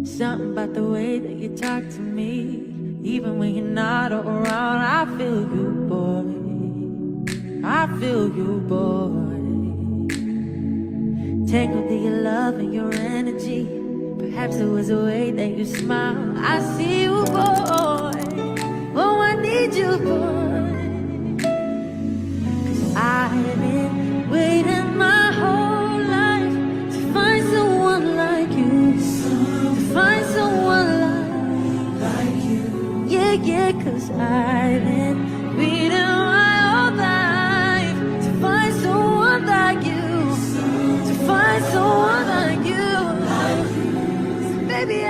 Something about the way that you talk to me. Even when you're not around, I feel you, boy. I feel you, boy. Tangled in your love and your energy. Perhaps it was the way that you smile. I see you, boy. Oh, I need you, boy. 'Cause I've been waiting my whole life to find someone like you. To find someone like you. Yeah, 'cause I've been waiting my whole life to find someone like you. To find someone like you. So baby, I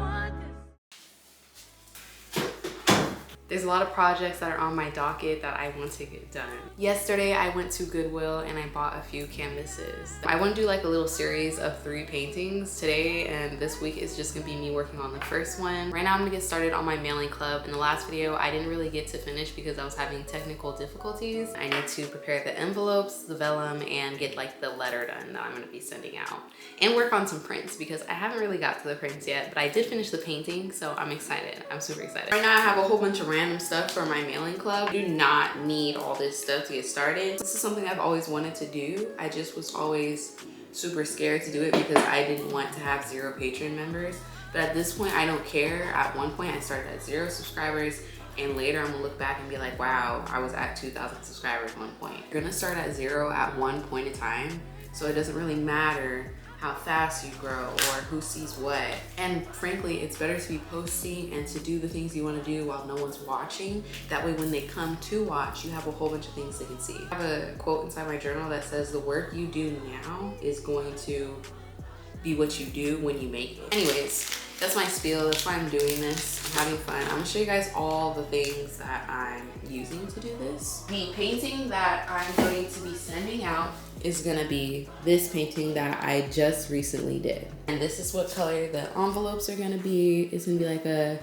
want this. There's a lot of projects that are on my docket that I want to get done. Yesterday I went to Goodwill and I bought a few canvases. I want to do like a little series of 3 paintings today, and this week is just gonna be me working on the first one. Right now I'm gonna get started on my mailing club. In the last video I didn't really get to finish because I was having technical difficulties. I need to prepare the envelopes, the vellum, and get like the letter done that I'm gonna be sending out. And work on some prints because I haven't really got to the prints yet, but I did finish the painting, so I'm excited. I'm super excited. Right now I have a whole bunch of random stuff for my mailing club. You do not need all this stuff to get started. This is something I've always wanted to do. I just was always super scared to do it because I didn't want to have 0 Patreon members. But at this point, I don't care. At one point, I started at 0 subscribers, and later I'm gonna look back and be like, wow, I was at 2,000 subscribers at one point. You're gonna start at 0 at one point in time, so it doesn't really matter how fast you grow or who sees what. And frankly, it's better to be posting and to do the things you want to do while no one's watching. That way when they come to watch, you have a whole bunch of things they can see. I have a quote inside my journal that says, the work you do now is going to be what you do when you make it. Anyways, that's my spiel. That's why I'm doing this. I'm having fun. I'm gonna show you guys all the things that I'm using to do this. The painting that I'm going to be sending out is gonna be this painting that I just recently did. And this is what color the envelopes are gonna be. It's gonna be like a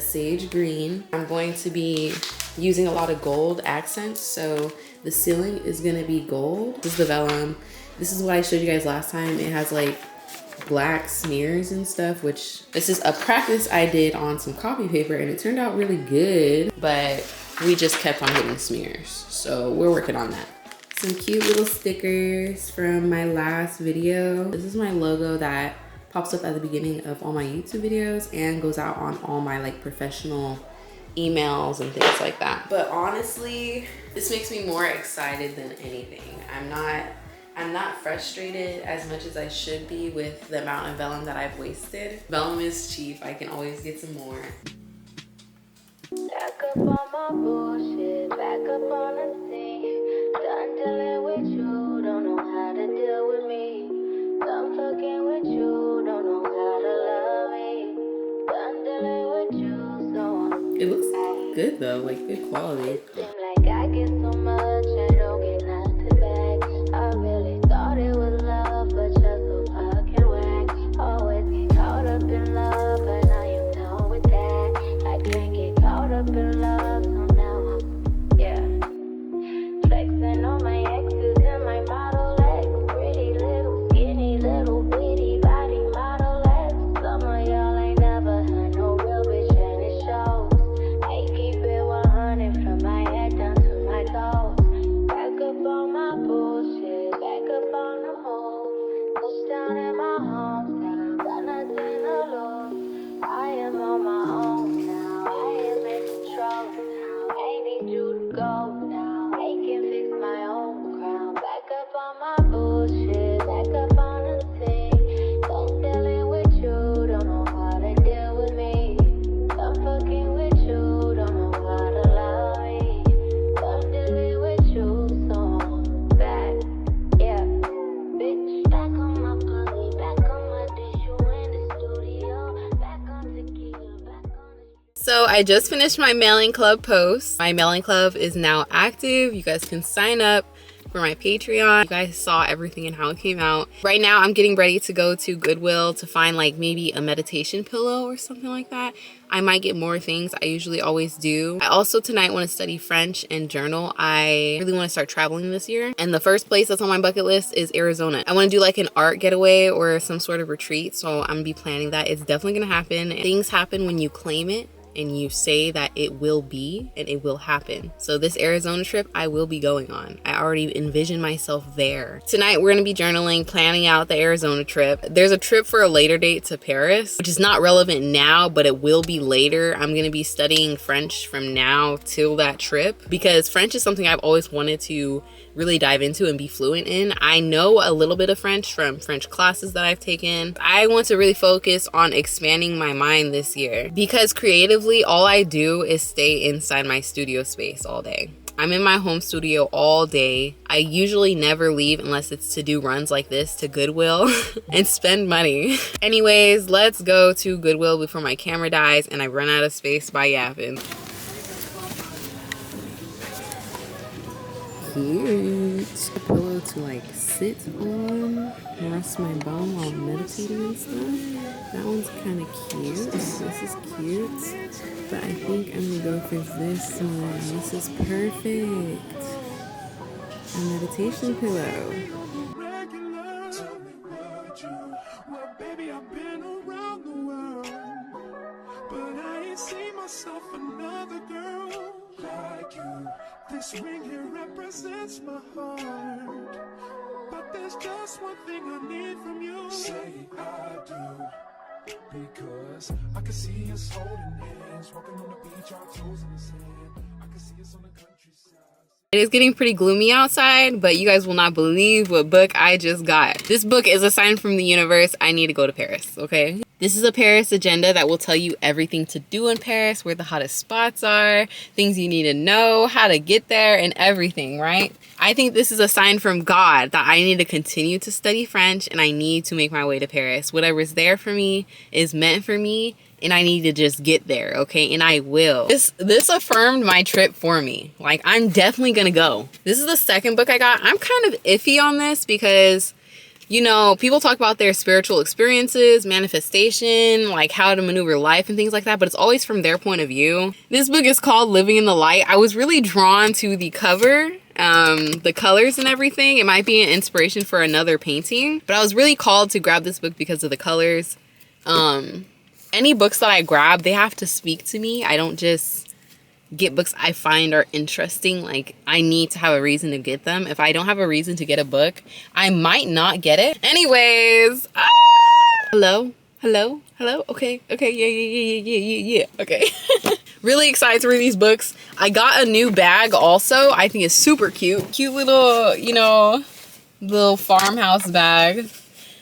sage green. I'm going to be using a lot of gold accents. So the ceiling is gonna be gold. This is the vellum. This is what I showed you guys last time. It has like black smears and stuff, which this is a practice I did on some copy paper and it turned out really good, but we just kept on getting smears. So we're working on that. Some cute little stickers from my last video. This is my logo that pops up at the beginning of all my YouTube videos and goes out on all my like professional emails and things like that. But honestly, this makes me more excited than anything. I'm not frustrated as much as I should be with the amount of vellum that I've wasted. Vellum is cheap. I can always get some more. Back up on my bullshit, back up on the scene. Done dealing with you, don't know how to deal with me. Done fucking with you, don't know how to love me. Done dealing with you, so it looks good though, like good quality. It seems like I get so much, I don't get nothing back. I really thought it was love, but you're so fucking whack. Always get caught up in love, but now you're done with that. I can't get caught up in love, so now I'm, flexing on my exes and my Model X. Pretty little, skinny, little bitty body Model X. Some of y'all ain't never had no real bitch and it shows. I keep it 100 from my head down to my toes. Back up on my bullshit, back up on the move. Touchdown in my hometown, got nothing to lose. I am on my own now, I am in control now. I need you to go now, I can fix my own crown. Back up on my bullshit, back up on the scene. Don't dealing with you, don't know how to deal with me. I'm fucking with you, don't know how to love me. I'm dealing with you, so I'm back, bitch. Back on my pussy, back on my dish, you in the studio. Back on tequila, back on the... So I just finished my mailing club post. My mailing club is now active. You guys can sign up for my Patreon. You guys saw everything and how it came out. Right now I'm getting ready to go to Goodwill to find like maybe a meditation pillow or something like that. I might get more things. I usually always do. I also tonight want to study French and journal. I really want to start traveling this year. And the first place that's on my bucket list is Arizona. I want to do like an art getaway or some sort of retreat. So I'm gonna be planning that. It's definitely gonna happen. Things happen when you claim it and you say that it will be, and it will happen. So this Arizona trip I will be going on. I already envision myself there. Tonight we're gonna be journaling, planning out the Arizona trip. There's a trip for a later date to Paris, which is not relevant now, but it will be later. I'm gonna be studying French from now till that trip because French is something I've always wanted to really dive into and be fluent in. I know a little bit of French from French classes that I've taken. I want to really focus on expanding my mind this year because creatively, all I do is stay inside my studio space all day. I'm in my home studio all day. I usually never leave unless it's to do runs like this to Goodwill and spend money. Anyways, let's go to Goodwill before my camera dies and I run out of space by yapping. Cute. A pillow to like sit on, rest my bum while meditating and stuff. That one's kind of cute. This is cute. But I think I'm gonna go for this one. This is perfect. A meditation pillow. Well, baby, I've been around the world, but I ain't seen myself another girl like you. This ring here represents my heart, but there's just one thing I need from you. Say I do, because I can see us holding hands, walking on the beach, our toes in the sand. I can see us on the countryside. It is getting pretty gloomy outside, but you guys will not believe what book I just got. This book is a sign from the universe. I need to go to Paris, okay? This is a Paris agenda that will tell you everything to do in Paris, where the hottest spots are, things you need to know, how to get there, and everything, right? I think this is a sign from God that I need to continue to study French and I need to make my way to Paris. Whatever's there for me is meant for me, and I need to just get there, okay? And I will. This affirmed my trip for me. Like, I'm definitely gonna go. This is the second book I got. I'm kind of iffy on this because, you know, people talk about their spiritual experiences, manifestation, like how to maneuver life and things like that, but it's always from their point of view. This book is called Living in the Light. I was really drawn to the cover, the colors and everything. It might be an inspiration for another painting, but I was really called to grab this book because of the colors. Any books that I grab, they have to speak to me. I don't just get books I find are interesting. Like, I need to have a reason to get them. If I don't have a reason to get a book, I might not get it. Anyways, hello, okay, yeah, okay. Really excited to read these books. I got a new bag also. I think it's super cute. Cute little, you know, little farmhouse bag.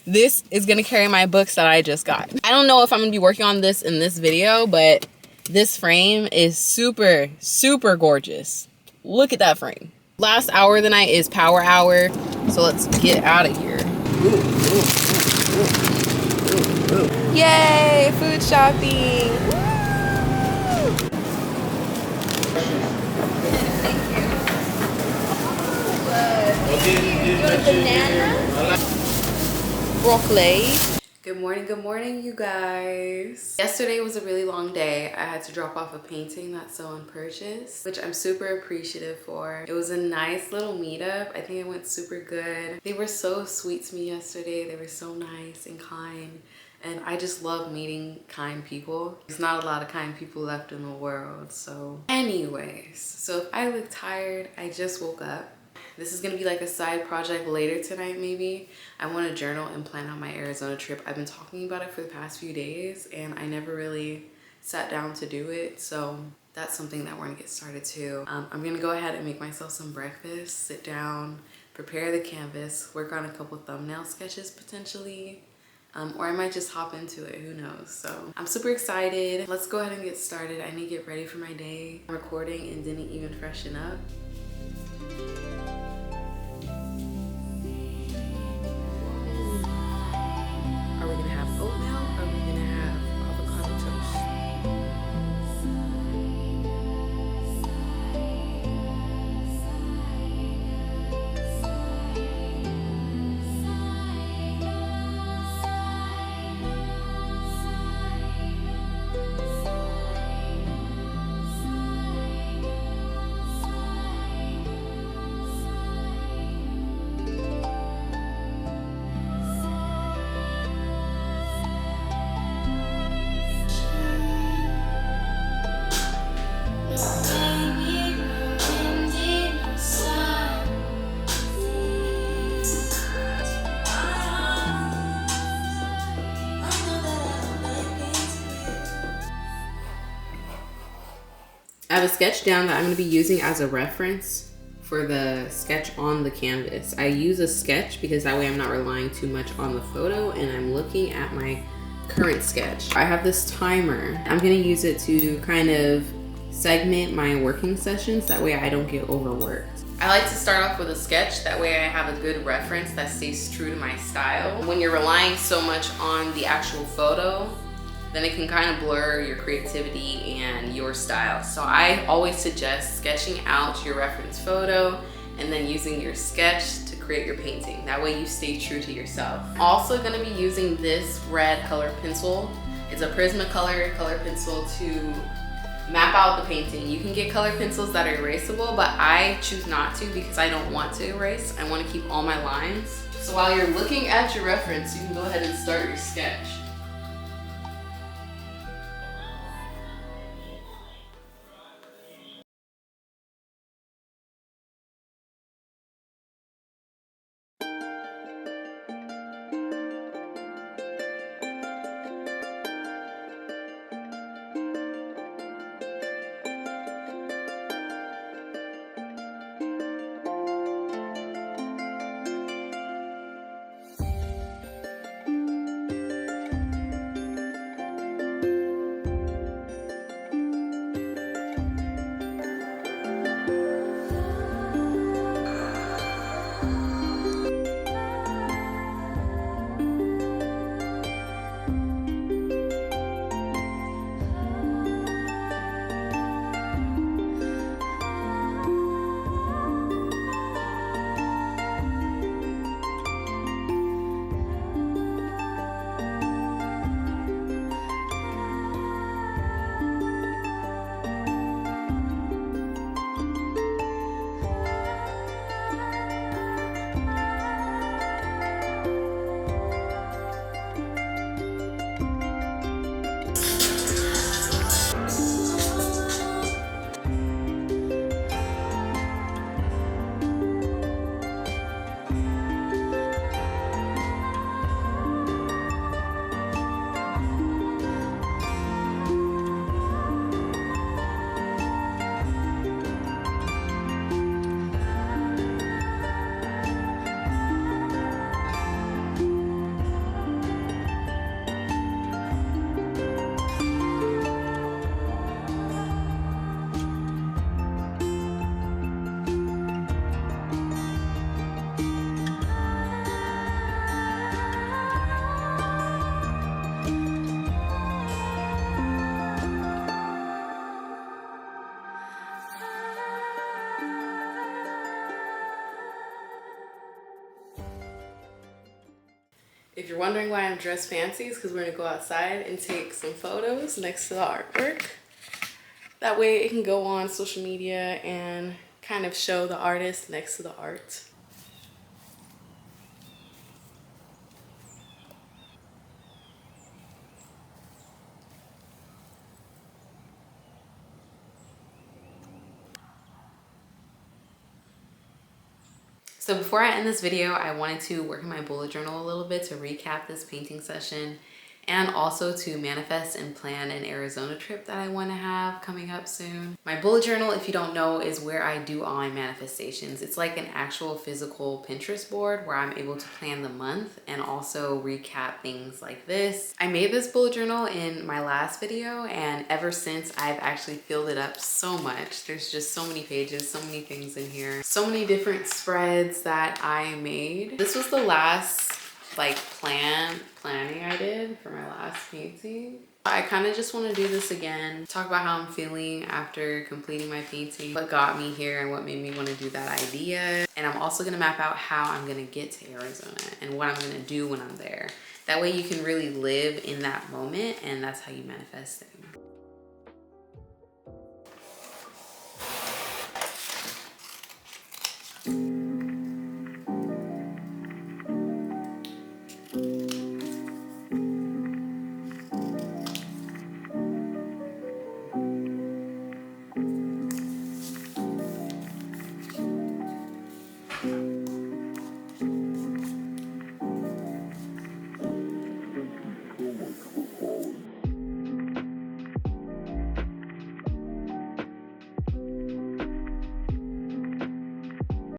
This is gonna carry my books that I just got. I don't know if I'm gonna be working on this in this video, but this frame is super, super gorgeous. Look at that frame. Last hour of the night is power hour, so let's get out of here. Yay, food shopping. Banana. Broccoli. Good morning, you guys. Yesterday was a really long day. I had to drop off a painting that someone purchased, which I'm super appreciative for. It was a nice little meetup. I think it went super good. They were so sweet to me yesterday. They were so nice and kind. And I just love meeting kind people. There's not a lot of kind people left in the world. So anyways, so if I look tired, I just woke up. This is gonna be like a side project later tonight maybe. I want to journal and plan out my Arizona trip. I've been talking about it for the past few days and I never really sat down to do it. So that's something that we're gonna get started too. I'm gonna go ahead and make myself some breakfast, sit down, prepare the canvas, work on a couple thumbnail sketches potentially. Or I might just hop into it, who knows. So I'm super excited. Let's go ahead and get started. I need to get ready for my day. I'm recording and didn't even freshen up. Are we gonna have oatmeal or are we gonna have avocado toast? have a sketch down that I'm going to be using as a reference for the sketch on the canvas. I use a sketch because that way I'm not relying too much on the photo and I'm looking at my current sketch. I have this timer. I'm going to use it to kind of segment my working sessions. That way I don't get overworked. I like to start off with a sketch. That way I have a good reference that stays true to my style. When you're relying so much on the actual photo, then it can kind of blur your creativity and your style. So I always suggest sketching out your reference photo and then using your sketch to create your painting. That way you stay true to yourself. I'm also gonna be using this red color pencil. It's a Prismacolor color pencil to map out the painting. You can get color pencils that are erasable, but I choose not to because I don't want to erase. I want to keep all my lines. So while you're looking at your reference, you can go ahead and start your sketch. If you're wondering why I'm dressed fancy, it's because we're gonna go outside and take some photos next to the artwork. That way it can go on social media and kind of show the artist next to the art. So before I end this video, I wanted to work in my bullet journal a little bit to recap this painting session and also to manifest and plan an Arizona trip that I want to have coming up soon. My bullet journal, if you don't know, is where I do all my manifestations. It's like an actual physical Pinterest board where I'm able to plan the month and also recap things like this. I made this bullet journal in my last video, and ever since I've actually filled it up so much. There's just so many pages, so many things in here, so many different spreads that I made. This was the last like planning I did for my last painting. I kind of just want to do this again, talk about how I'm feeling after completing my painting, what got me here and what made me want to do that idea. And I'm also going to map out how I'm going to get to Arizona and what I'm going to do when I'm there. That way you can really live in that moment, and that's how you manifest things.